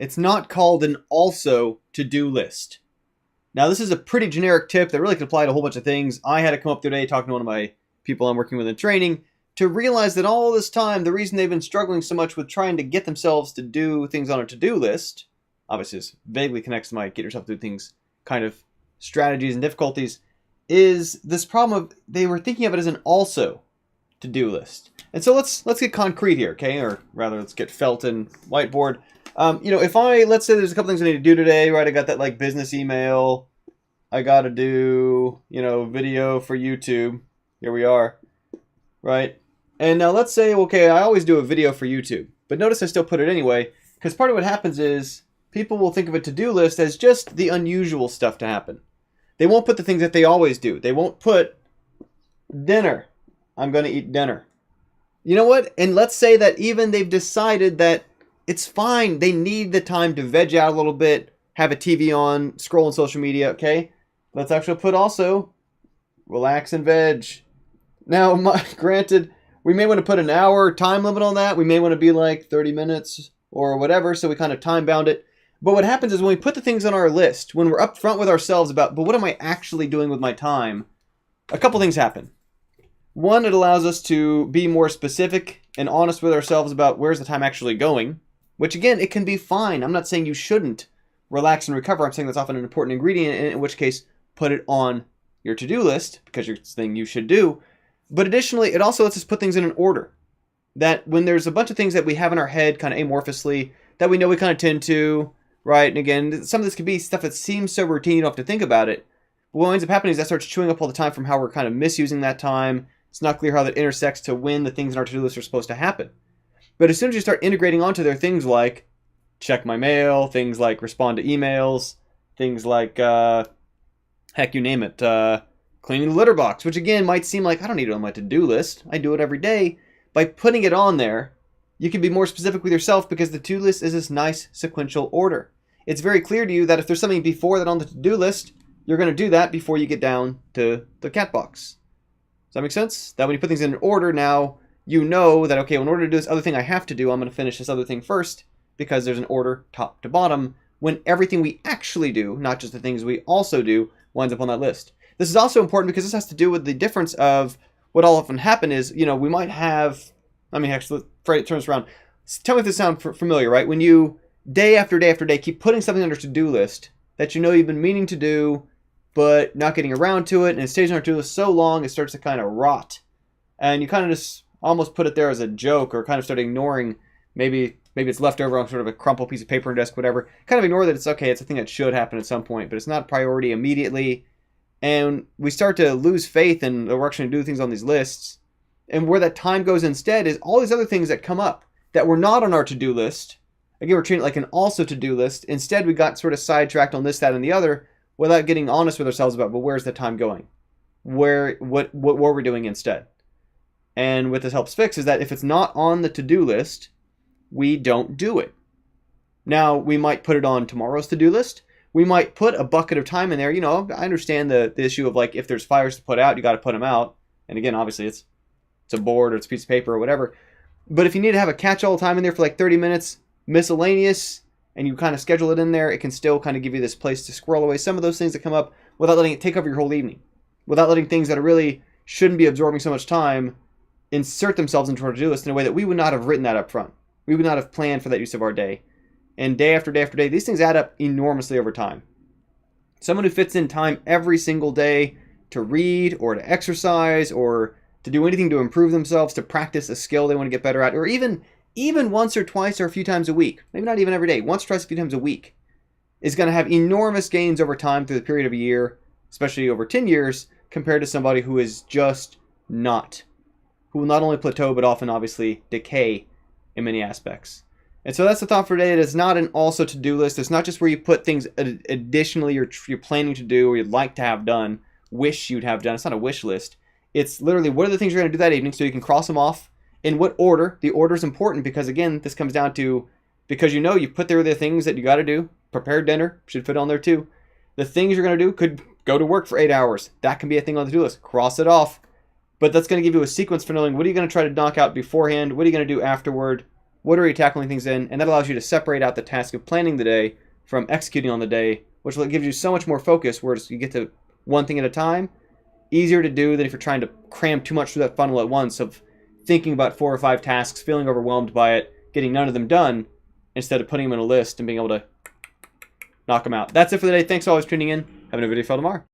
It's not called an also to-do list. Now, this is a pretty generic tip that really could apply to a whole bunch of things. I had to come up today talking to one of my people I'm working with in training to realize that all this time, the reason they've been struggling so much with trying to get themselves to do things on a to-do list, obviously this vaguely connects to my get yourself to do things kind of strategies and difficulties, is this problem of they were thinking of it as an also to-do list. And so let's get concrete here, okay? Or rather, let's get felt and whiteboard. If let's say there's a couple things I need to do today, right? I got that like business email. I got to do, video for YouTube. Here we are, right? And now let's say, okay, I always do a video for YouTube, but notice I still put it anyway, because part of what happens is people will think of a to-do list as just the unusual stuff to happen. They won't put the things that they always do. They won't put dinner. I'm going to eat dinner. You know what? And let's say that even they've decided that it's fine. They need the time to veg out a little bit, have a TV on, scroll on social media, okay? Let's actually put also relax and veg. Now, granted, we may want to put an hour time limit on that. We may want to be like 30 minutes or whatever, so we kind of time bound it. But what happens is when we put the things on our list, when we're upfront with ourselves about, but what am I actually doing with my time? A couple things happen. One, it allows us to be more specific and honest with ourselves about where's the time actually going, which again, it can be fine. I'm not saying you shouldn't relax and recover. I'm saying that's often an important ingredient, in which case, put it on your to-do list because it's a thing you should do. But additionally, it also lets us put things in an order. That when there's a bunch of things that we have in our head kind of amorphously, that we know we kind of tend to, right? And again, some of this could be stuff that seems so routine you don't have to think about it. But what ends up happening is that starts chewing up all the time from how we're kind of misusing that time. It's not clear how that intersects to when the things in our to-do list are supposed to happen. But as soon as you start integrating onto there things like check my mail, things like respond to emails, things like, heck, you name it, cleaning the litter box, which again might seem like I don't need it on my to-do list. I do it every day. By putting it on there, you can be more specific with yourself because the to-do list is this nice sequential order. It's very clear to you that if there's something before that on the to-do list, you're going to do that before you get down to the cat box. Does that make sense? That when you put things in order, now you know that, okay, in order to do this other thing I have to do, I'm going to finish this other thing first because there's an order top to bottom when everything we actually do, not just the things we also do, winds up on that list. This is also important because this has to do with the difference of what will often happen is, we might have, actually, turn this around. Tell me if this sounds familiar, right? When you, day after day after day, keep putting something on your to-do list that you've been meaning to do, but not getting around to it, and it stays on your to-do list so long, it starts to kind of rot. And you kind of just almost put it there as a joke or kind of start ignoring, maybe it's left over on sort of a crumpled piece of paper on a desk, whatever. Kind of ignore that it's okay, it's a thing that should happen at some point, but it's not a priority immediately. And we start to lose faith in the direction to do things on these lists. And where that time goes instead is all these other things that come up that were not on our to-do list. Again, we're treating it like an also to-do list. Instead, we got sort of sidetracked on this, that, and the other without getting honest with ourselves about, well, where's the time going? What were we doing instead? And what this helps fix is that if it's not on the to-do list, we don't do it. Now, we might put it on tomorrow's to-do list. We might put a bucket of time in there. I understand the issue of like if there's fires to put out, you got to put them out. And again, obviously it's a board or it's a piece of paper or whatever. But if you need to have a catch-all time in there for like 30 minutes, miscellaneous, and you kind of schedule it in there, it can still kind of give you this place to squirrel away some of those things that come up without letting it take over your whole evening. Without letting things that really shouldn't be absorbing so much time insert themselves into our to-do list in a way that we would not have written that up front. We would not have planned for that use of our day. And day after day after day, these things add up enormously over time. Someone who fits in time every single day to read or to exercise or to do anything to improve themselves, to practice a skill they want to get better at, or even once or twice or a few times a week, maybe not even every day, once or twice a few times a week, is going to have enormous gains over time through the period of a year, especially over 10 years, compared to somebody who is just not, who will not only plateau but often obviously decay in many aspects. And so that's the thought for today. It is not an also to-do list. It's not just where you put things additionally you're planning to do or you'd like to have done, wish you'd have done. It's not a wish list. It's literally what are the things you're going to do that evening so you can cross them off. In what order? The order is important because, again, this comes down to, because you put there the things that you got to do. Prepare dinner, should fit on there too. The things you're going to do could go to work for 8 hours. That can be a thing on the to-do list. Cross it off. But that's going to give you a sequence for knowing what are you going to try to knock out beforehand, what are you going to do afterward, what are you tackling things in, and that allows you to separate out the task of planning the day from executing on the day, which gives you so much more focus, whereas you get to one thing at a time. Easier to do than if you're trying to cram too much through that funnel at once of thinking about 4 or 5 tasks, feeling overwhelmed by it, getting none of them done, instead of putting them in a list and being able to knock them out. That's it for the day. Thanks for always tuning in. Have a new video for tomorrow.